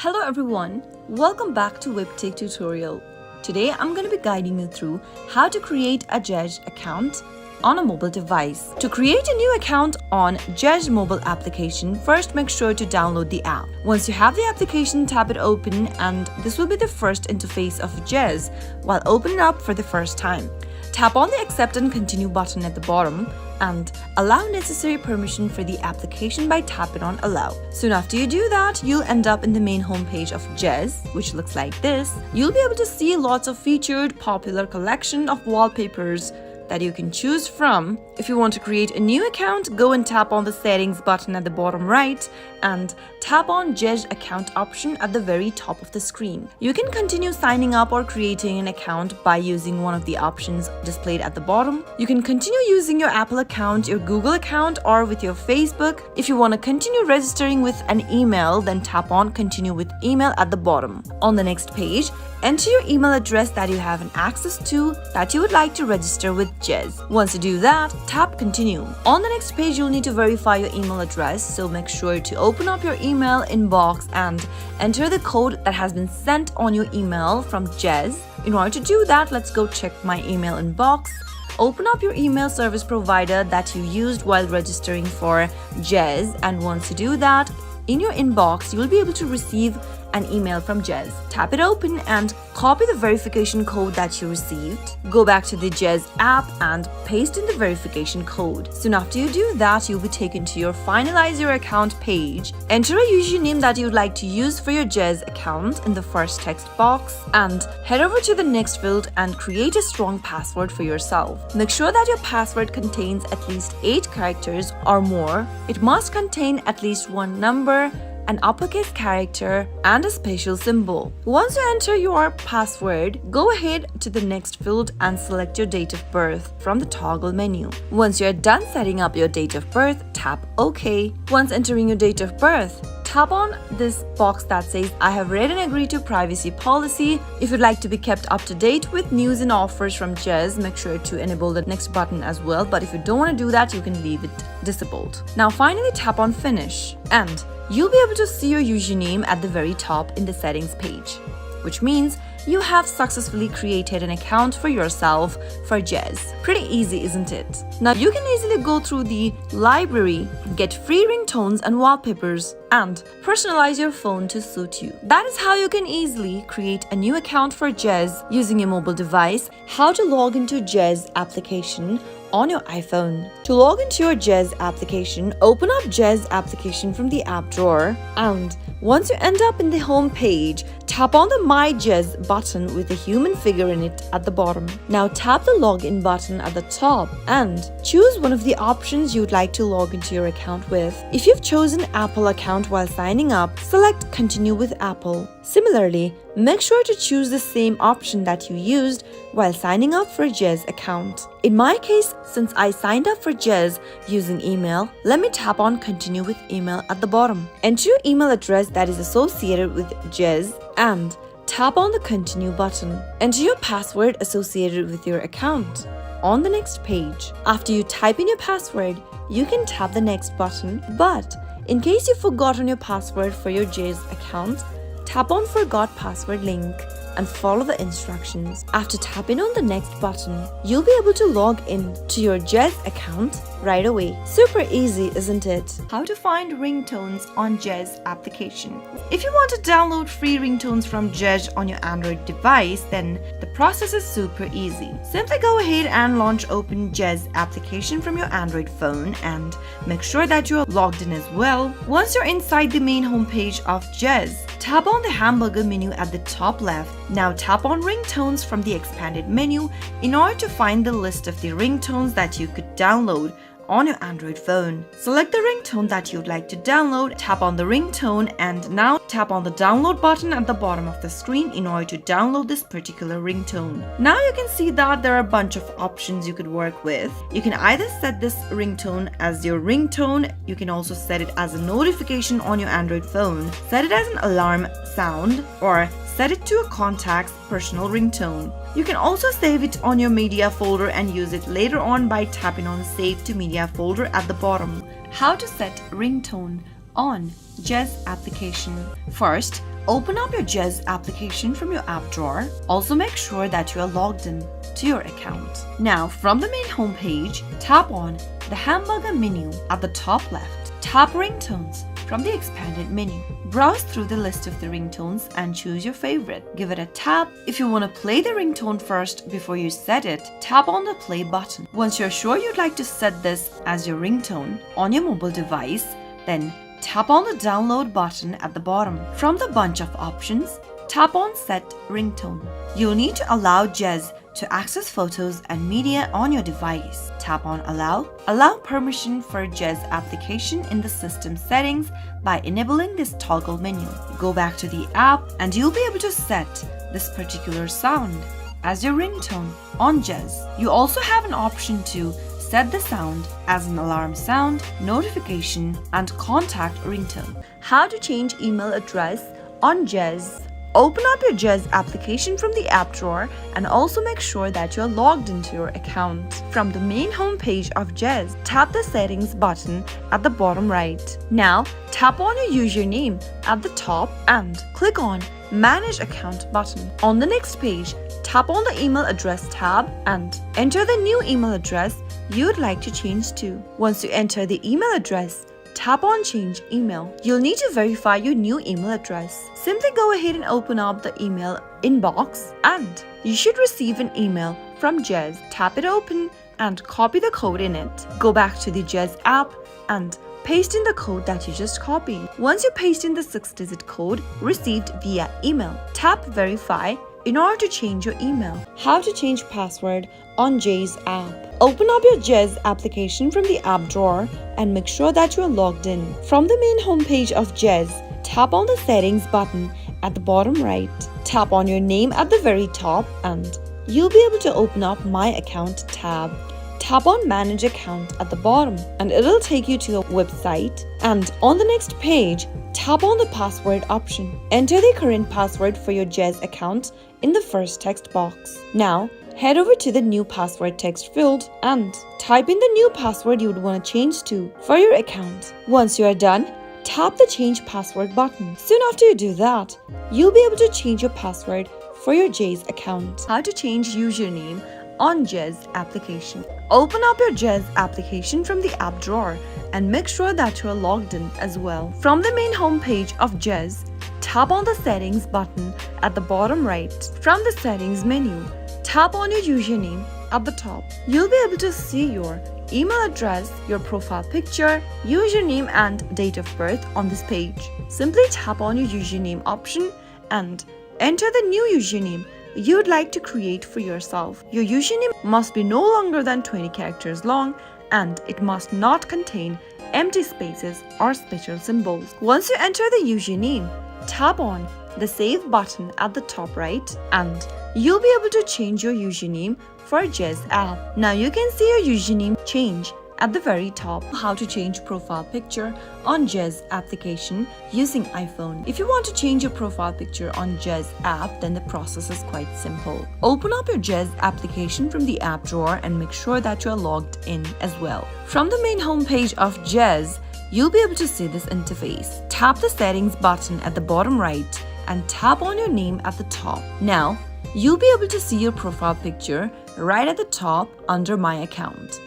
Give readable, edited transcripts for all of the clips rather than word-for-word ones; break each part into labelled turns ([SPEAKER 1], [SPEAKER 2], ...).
[SPEAKER 1] Hello everyone, welcome back to WebTech tutorial. Today I'm going to be guiding you through how to create a Zedge account on a mobile device. To create a new account on Zedge mobile application, first make sure to download the app. Once you have the application, tap it open and this will be the first interface of Zedge while opening up for the first time. Tap on the accept and continue button at the bottom and allow necessary permission for the application by tapping on allow. Soon after you do that, you'll end up in the main homepage of Zedge, which looks like this. You'll be able to see lots of featured popular collection of wallpapers that you can choose from. If you want to create a new account, go and tap on the settings button at the bottom right and tap on Zedge account option at the very top of the screen. You can continue signing up or creating an account by using one of the options displayed at the bottom. You can continue using your Apple account, your Google account, or with your Facebook. If you want to continue registering with an email, then tap on continue with email at the bottom. On the next page, enter your email address that you have an access to that you would like to register with Zedge. Once you do that, tap continue. On the next page, you'll need to verify your email address, so make sure to open up your email inbox and enter the code that has been sent on your email from Zedge. In order to do that, let's go check my email inbox. Open up your email service provider that you used while registering for Zedge, and once you do that, in your inbox, you will be able to receive an email from Zedge. Tap it open and copy the verification code that you received. Go back to the Zedge app and paste in the verification code. Soon after you do that, you'll be taken to your finalize your account page. Enter a username that you'd like to use for your Zedge account in the first text box and head over to the next field and create a strong password for yourself. Make sure that your password contains at least 8 characters or more. It must contain at least one number, an uppercase character, and a special symbol. Once you enter your password, go ahead to the next field and select your date of birth from the toggle menu. Once you're done setting up your date of birth, tap OK. Once entering your date of birth, tap on this box that says I have read and agreed to privacy policy. If you'd like to be kept up to date with news and offers from Zedge, make sure to enable the next button as well, but if you don't want to do that, you can leave it disabled. Now finally tap on finish and you'll be able to see your username at the very top in the settings page, which means you have successfully created an account for yourself for Zedge. Pretty easy, isn't it? Now you can easily go through the library, get free ringtones and wallpapers, and personalize your phone to suit you. That is how you can easily create a new account for Zedge using a mobile device. How to log into Zedge application on your iPhone. To log into your Zedge application, open up Zedge application from the app drawer and once you end up in the home page, tap on the My Zedge button with a human figure in it at the bottom. Now tap the login button at the top and choose one of the options you'd like to log into your account with. If you've chosen Apple account while signing up, select continue with Apple. Similarly, make sure to choose the same option that you used while signing up for Zedge account. In my case, since I signed up for Zedge using email, let me tap on continue with email at the bottom. Enter your email address that is associated with Zedge and tap on the continue button. Enter your password associated with your account on the next page. After you type in your password, you can tap the next button, but in case you've forgotten your password for your Zedge account, tap on forgot password link and follow the instructions. After tapping on the next button, you'll be able to log in to your Zedge account right away. Super easy, isn't it? How to find ringtones on Zedge application. If you want to download free ringtones from Zedge on your Android device, then the process is super easy. Simply go ahead and launch open Zedge application from your Android phone and make sure that you're logged in as well. Once you're inside the main homepage of Zedge, tap on the hamburger menu at the top left. Now tap on ringtones from the expanded menu in order to find the list of the ringtones that you could download on your Android phone. Select the ringtone that you'd like to download, tap on the ringtone, and now tap on the download button at the bottom of the screen in order to download this particular ringtone. Now you can see that there are a bunch of options you could work with. You can either set this ringtone as your ringtone, you can also set it as a notification on your Android phone, set it as an alarm sound, or set it to a contact's personal ringtone. You can also save it on your media folder and use it later on by tapping on Save to Media folder at the bottom. How to set ringtone on Zedge application. First, Open up your Zedge application from your app drawer. Also make sure that you are logged in to your account. Now, from the main home page, tap on the hamburger menu at the top left. Tap ringtones from the expanded menu. Browse through the list of the ringtones and choose your favorite. Give it a tap. If you want to play the ringtone first before you set it, tap on the play button. Once you're sure you'd like to set this as your ringtone on your mobile device, then tap on the download button at the bottom. From the bunch of options, tap on set ringtone. You'll need to allow Zedge to access photos and media on your device. Tap on allow. Allow permission for Zedge application in the system settings by enabling this toggle menu. Go back to the app and you'll be able to set this particular sound as your ringtone on Zedge. You also have an option to set the sound as an alarm sound, notification, and contact ringtone. How to change email address on Zedge. Open up your Zedge application from the app drawer and also make sure that you're logged into your account. From the main home page of Zedge, tap the settings button at the bottom right. Now, tap on your username at the top and click on Manage Account button. On the next page, tap on the email address tab and enter the new email address you'd like to change to. Once you enter the email address, tap on Change Email. You'll need to verify your new email address. Simply go ahead and open up the email inbox and you should receive an email from Zedge. Tap it open and copy the code in it. Go back to the Zedge app and paste in the code that you just copied. Once you paste in the 6-digit code received via email, tap Verify in order to change your email. How to change password on Zedge app. Open up your Zedge application from the app drawer and make sure that you are logged in. From the main homepage of Zedge, tap on the settings button at the bottom right. Tap on your name at the very top and you'll be able to open up My Account tab. Tap on Manage Account at the bottom and it'll take you to a website. And on the next page, tap on the password option. Enter the current password for your Zedge account in the first text box. Now, head over to the new password text field and type in the new password you would want to change to for your account. Once you are done, tap the Change Password button. Soon after you do that, you'll be able to change your password for your Zedge account. How to change username on Zedge application. Open up your Zedge application from the app drawer and make sure that you are logged in as well. From the main home page of Zedge, tap on the settings button at the bottom right. From the settings menu, tap on your username at the top. You'll be able to see your email address, your profile picture, username and date of birth on this page. Simply tap on your username option and enter the new username you'd like to create for yourself. Your username must be no longer than 20 characters long and it must not contain empty spaces or special symbols. Once you enter the username, tap on the Save button at the top right and you'll be able to change your username for Zedge app. Now you can see your username change at the very top. How to change profile picture on Zedge application using iPhone. If you want to change your profile picture on Zedge app, then the process is quite simple. Open up your Zedge application from the app drawer and make sure that you are logged in as well. From the main homepage of Zedge, you'll be able to see this interface. Tap the settings button at the bottom right and tap on your name at the top. Now, you'll be able to see your profile picture right at the top under My Account.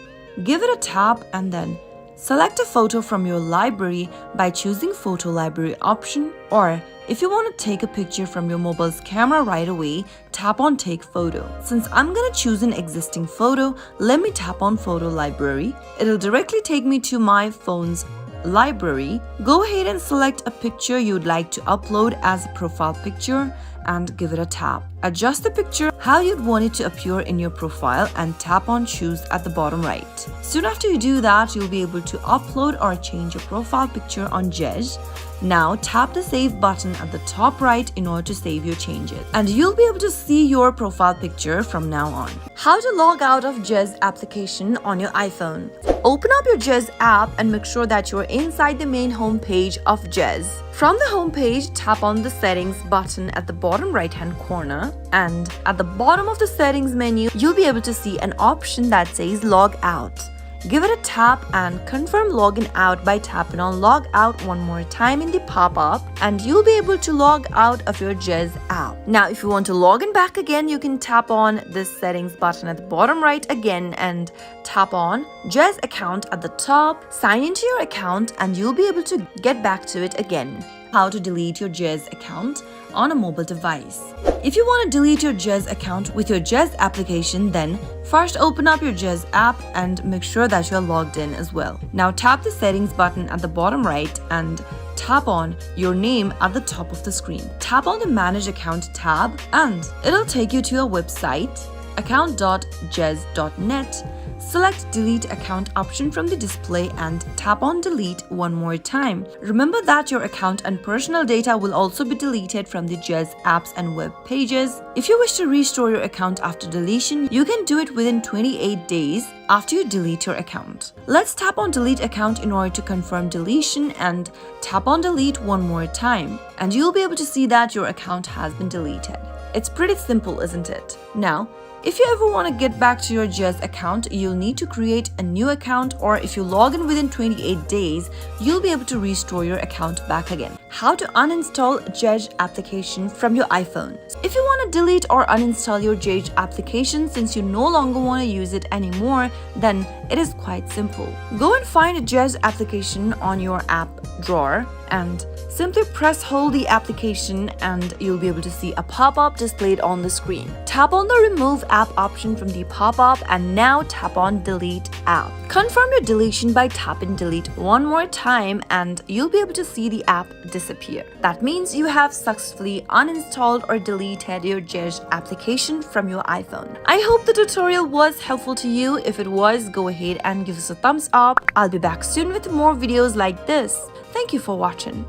[SPEAKER 1] Give it a tap and then select a photo from your library by choosing Photo Library option, or if you want to take a picture from your mobile's camera right away, tap on Take Photo. Since I'm gonna choose an existing photo, let me tap on Photo Library. It'll directly take me to my phone's library. Go ahead and select a picture you'd like to upload as a profile picture and give it a tap. Adjust the picture how you'd want it to appear in your profile and tap on Choose at the bottom right. Soon after you do that, you'll be able to upload or change your profile picture on Zedge. Now tap the Save button at the top right in order to save your changes. And you'll be able to see your profile picture from now on. How to log out of Zedge application on your iPhone. Open up your Zedge app and make sure that you're inside the main home page of Zedge. From the home page, tap on the Settings button at the bottom right-hand corner, and at the bottom of the Settings menu, you'll be able to see an option that says Log Out. give it a tap and confirm login out by tapping on log out one more time in the pop-up, and you'll be able to log out of your Zedge app. Now, if you want to log in back again, you can tap on this settings button at the bottom right again and tap on Zedge account at the top, sign into your account, and you'll be able to get back to it again. How to delete your Zedge account on a mobile device. If you want to delete your Zedge account with your Zedge application, then first open up your Zedge app and make sure that you're logged in as well. Now tap the settings button at the bottom right and tap on your name at the top of the screen. Tap on the manage account tab and it'll take you to a website, account.zedge.net. Select delete account option from the display and tap on delete one more time. Remember that your account and personal data will also be deleted from the Zedge apps and web pages. If you wish to restore your account after deletion, you can do it within 28 days after you delete your account. Let's tap on delete account in order to confirm deletion and tap on delete one more time, and you'll be able to see that your account has been deleted. It's pretty simple, isn't it? Now, if you ever want to get back to your Zedge account, you'll need to create a new account, or if you log in within 28 days, you'll be able to restore your account back again. How to uninstall Zedge application from your iPhone. If you want to delete or uninstall your Zedge application since you no longer want to use it anymore, then it is quite simple. Go and find a Zedge application on your app drawer and simply press hold the application and you'll be able to see a pop-up displayed on the screen. Tap on the remove app option from the pop-up and now tap on delete app. Confirm your deletion by tapping delete one more time and you'll be able to see the app disappear. That means you have successfully uninstalled or deleted your Zedge application from your iPhone. I hope the tutorial was helpful to you. If it was, go ahead and give us a thumbs up. I'll be back soon with more videos like this. Thank you for watching.